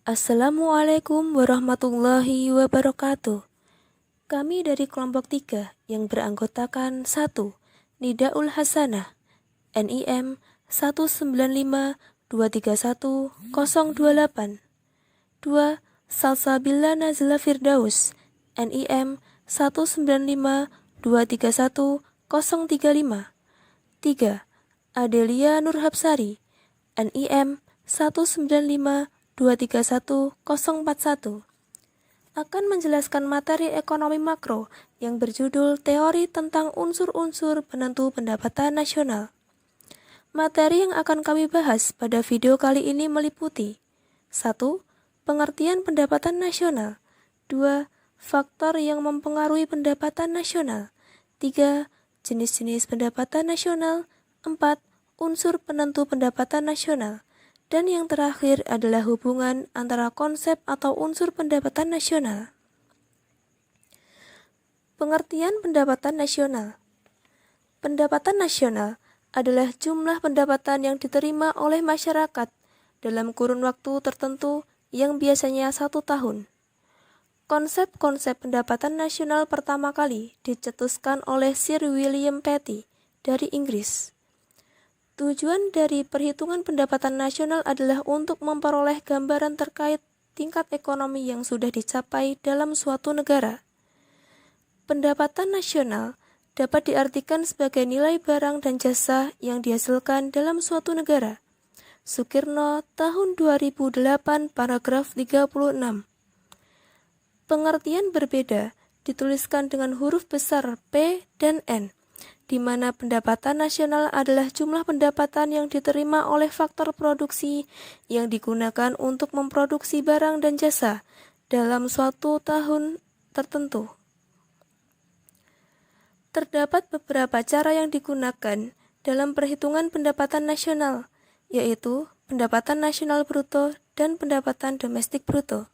Assalamualaikum warahmatullahi wabarakatuh. Kami dari kelompok 3 yang beranggotakan 1. Nidaul Hasanah NIM 195231028, 2. Salsabila Nazila Firdaus NIM 195231035, 3. Adelia Nurhapsari NIM 195231041, akan menjelaskan materi ekonomi makro yang berjudul Teori tentang Unsur-unsur Penentu Pendapatan Nasional. Materi yang akan kami bahas pada video kali ini meliputi 1. Pengertian pendapatan nasional, 2. Faktor yang mempengaruhi pendapatan nasional, 3. Jenis-jenis pendapatan nasional, 4. Unsur penentu pendapatan nasional, dan yang terakhir adalah hubungan antara konsep atau unsur pendapatan nasional. Pengertian pendapatan nasional. Pendapatan nasional adalah jumlah pendapatan yang diterima oleh masyarakat dalam kurun waktu tertentu yang biasanya 1 tahun. Konsep-konsep pendapatan nasional pertama kali dicetuskan oleh Sir William Petty dari Inggris. Tujuan dari perhitungan pendapatan nasional adalah untuk memperoleh gambaran terkait tingkat ekonomi yang sudah dicapai dalam suatu negara. Pendapatan nasional dapat diartikan sebagai nilai barang dan jasa yang dihasilkan dalam suatu negara. Sukirno, tahun 2008, paragraf 36. Pengertian berbeda dituliskan dengan huruf besar P dan N, di mana pendapatan nasional adalah jumlah pendapatan yang diterima oleh faktor produksi yang digunakan untuk memproduksi barang dan jasa dalam suatu tahun tertentu. Terdapat beberapa cara yang digunakan dalam perhitungan pendapatan nasional, yaitu pendapatan nasional bruto dan pendapatan domestik bruto.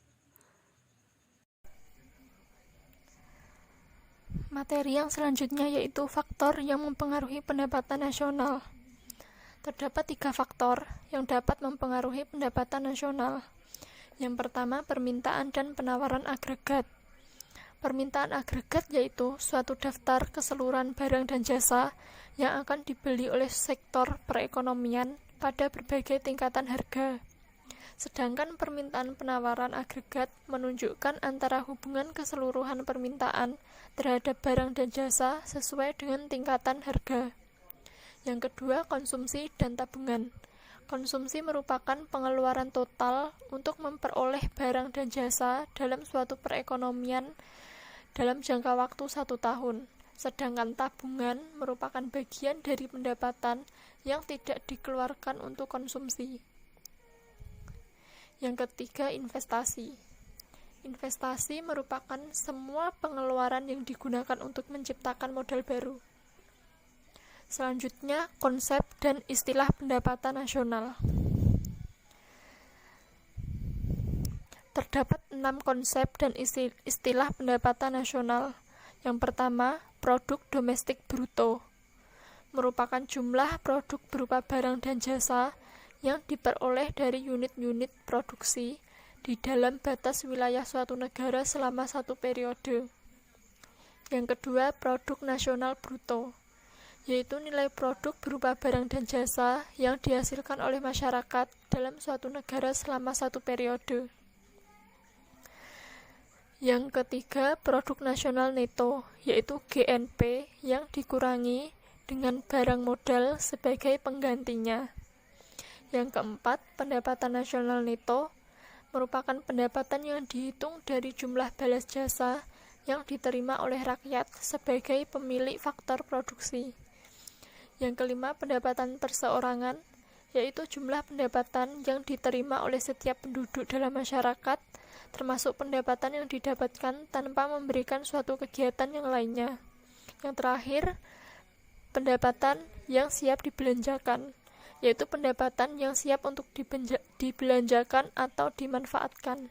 Materi yang selanjutnya yaitu faktor yang mempengaruhi pendapatan nasional. Terdapat 3 faktor yang dapat mempengaruhi pendapatan nasional. Yang pertama, permintaan dan penawaran agregat. Permintaan agregat yaitu suatu daftar keseluruhan barang dan jasa yang akan dibeli oleh sektor perekonomian pada berbagai tingkatan harga. Sedangkan permintaan penawaran agregat menunjukkan antara hubungan keseluruhan permintaan terhadap barang dan jasa sesuai dengan tingkatan harga. Yang kedua, konsumsi dan tabungan. Konsumsi merupakan pengeluaran total untuk memperoleh barang dan jasa dalam suatu perekonomian dalam jangka waktu 1 tahun. Sedangkan tabungan merupakan bagian dari pendapatan yang tidak dikeluarkan untuk konsumsi. Yang ketiga, investasi. Investasi merupakan semua pengeluaran yang digunakan untuk menciptakan modal baru. Selanjutnya, konsep dan istilah pendapatan nasional. Terdapat 6 konsep dan istilah pendapatan nasional. Yang pertama, produk domestik bruto. Merupakan jumlah produk berupa barang dan jasa yang diperoleh dari unit-unit produksi di dalam batas wilayah suatu negara selama 1 periode. Yang kedua, produk nasional bruto, yaitu nilai produk berupa barang dan jasa yang dihasilkan oleh masyarakat dalam suatu negara selama 1 periode. Yang ketiga, produk nasional neto, yaitu GNP yang dikurangi dengan barang modal sebagai penggantinya. Yang keempat, pendapatan nasional neto merupakan pendapatan yang dihitung dari jumlah balas jasa yang diterima oleh rakyat sebagai pemilik faktor produksi. Yang kelima, pendapatan perseorangan, yaitu jumlah pendapatan yang diterima oleh setiap penduduk dalam masyarakat, termasuk pendapatan yang didapatkan tanpa memberikan suatu kegiatan yang lainnya. Yang terakhir, pendapatan yang siap dibelanjakan, yaitu pendapatan yang siap untuk dibelanjakan atau dimanfaatkan.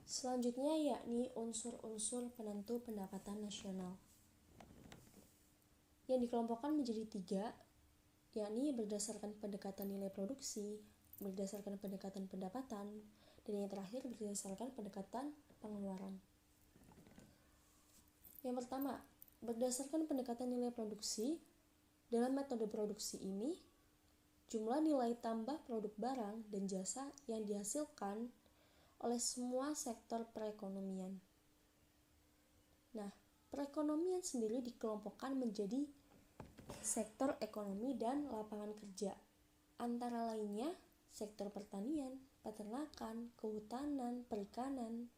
Selanjutnya yakni unsur-unsur penentu pendapatan nasional, yang dikelompokkan menjadi 3, yakni berdasarkan pendekatan nilai produksi, berdasarkan pendekatan pendapatan, dan yang terakhir berdasarkan pendekatan pengeluaran. Yang pertama, berdasarkan pendekatan nilai produksi, dalam metode produksi ini, jumlah nilai tambah produk barang dan jasa yang dihasilkan oleh semua sektor perekonomian. Nah, perekonomian sendiri dikelompokkan menjadi sektor ekonomi dan lapangan kerja. Antara lainnya, sektor pertanian, peternakan, kehutanan, perikanan,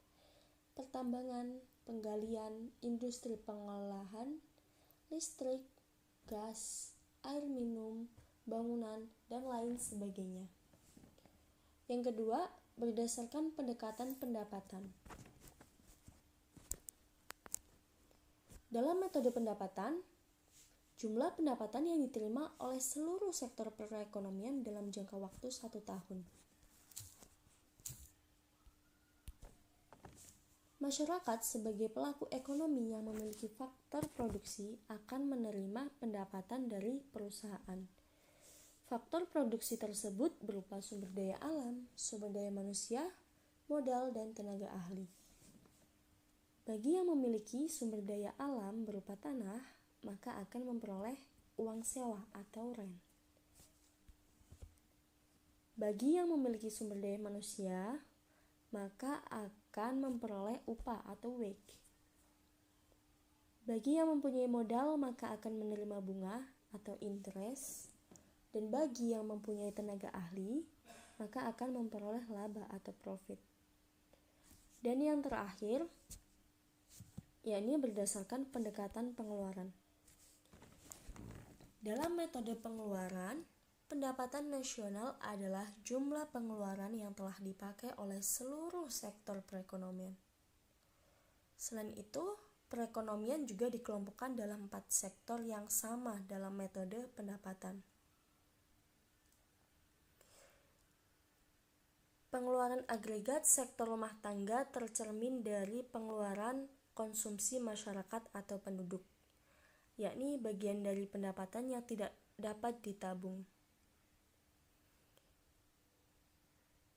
pertambangan, penggalian, industri pengolahan, listrik, gas, air minum, bangunan, dan lain sebagainya. Yang kedua, berdasarkan pendekatan pendapatan. Dalam metode pendapatan, jumlah pendapatan yang diterima oleh seluruh sektor perekonomian dalam jangka waktu 1 tahun. Masyarakat sebagai pelaku ekonomi yang memiliki faktor produksi akan menerima pendapatan dari perusahaan. Faktor produksi tersebut berupa sumber daya alam, sumber daya manusia, modal, dan tenaga ahli. Bagi yang memiliki sumber daya alam berupa tanah, maka akan memperoleh uang sewa atau rent. Bagi yang memiliki sumber daya manusia, maka akan memperoleh upah atau wage. Bagi yang mempunyai modal, maka akan menerima bunga atau interest. Dan bagi yang mempunyai tenaga ahli, maka akan memperoleh laba atau profit. Dan yang terakhir, yakni berdasarkan pendekatan pengeluaran. Dalam metode pengeluaran, pendapatan nasional adalah jumlah pengeluaran yang telah dipakai oleh seluruh sektor perekonomian. Selain itu, perekonomian juga dikelompokkan dalam 4 sektor yang sama dalam metode pendapatan. Pengeluaran agregat sektor rumah tangga tercermin dari pengeluaran konsumsi masyarakat atau penduduk, yakni bagian dari pendapatan yang tidak dapat ditabung.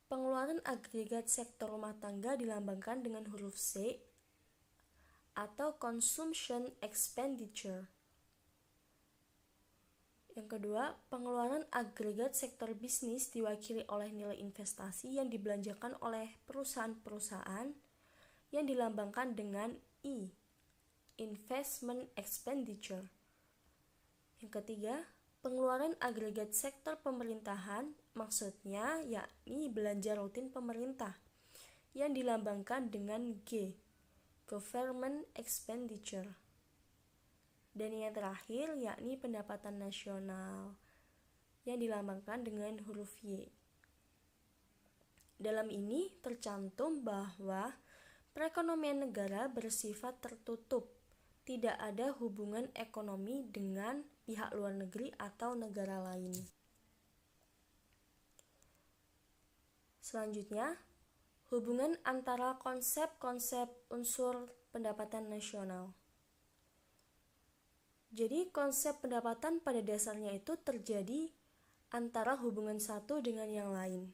Pengeluaran agregat sektor rumah tangga dilambangkan dengan huruf C atau consumption expenditure. Yang kedua, pengeluaran agregat sektor bisnis diwakili oleh nilai investasi yang dibelanjakan oleh perusahaan-perusahaan yang dilambangkan dengan I, investment expenditure. Yang ketiga, pengeluaran agregat sektor pemerintahan, maksudnya yakni belanja rutin pemerintah yang dilambangkan dengan G, government expenditure. Dan yang terakhir yakni pendapatan nasional yang dilambangkan dengan huruf Y. Dalam ini tercantum bahwa perekonomian negara bersifat tertutup, tidak ada hubungan ekonomi dengan pihak luar negeri atau negara lain. Selanjutnya, hubungan antara konsep-konsep unsur pendapatan nasional. Jadi konsep pendapatan pada dasarnya itu terjadi antara hubungan satu dengan yang lain.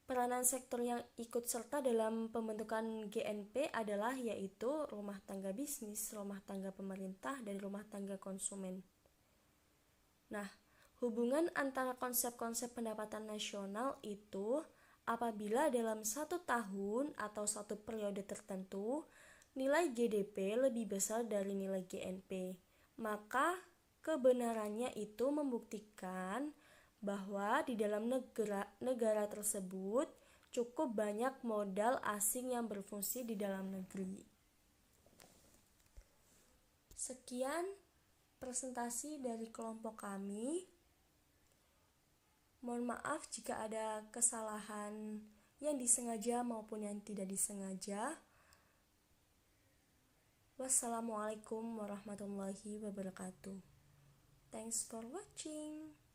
Peranan sektor yang ikut serta dalam pembentukan GNP adalah yaitu rumah tangga bisnis, rumah tangga pemerintah, dan rumah tangga konsumen. Nah, hubungan antara konsep-konsep pendapatan nasional itu apabila dalam 1 tahun atau 1 periode tertentu nilai GDP lebih besar dari nilai GNP, maka kebenarannya itu membuktikan bahwa di dalam negara tersebut cukup banyak modal asing yang berfungsi di dalam negeri. Sekian presentasi dari kelompok kami. Mohon maaf jika ada kesalahan yang disengaja maupun yang tidak disengaja. Wassalamualaikum warahmatullahi wabarakatuh. Thanks for watching.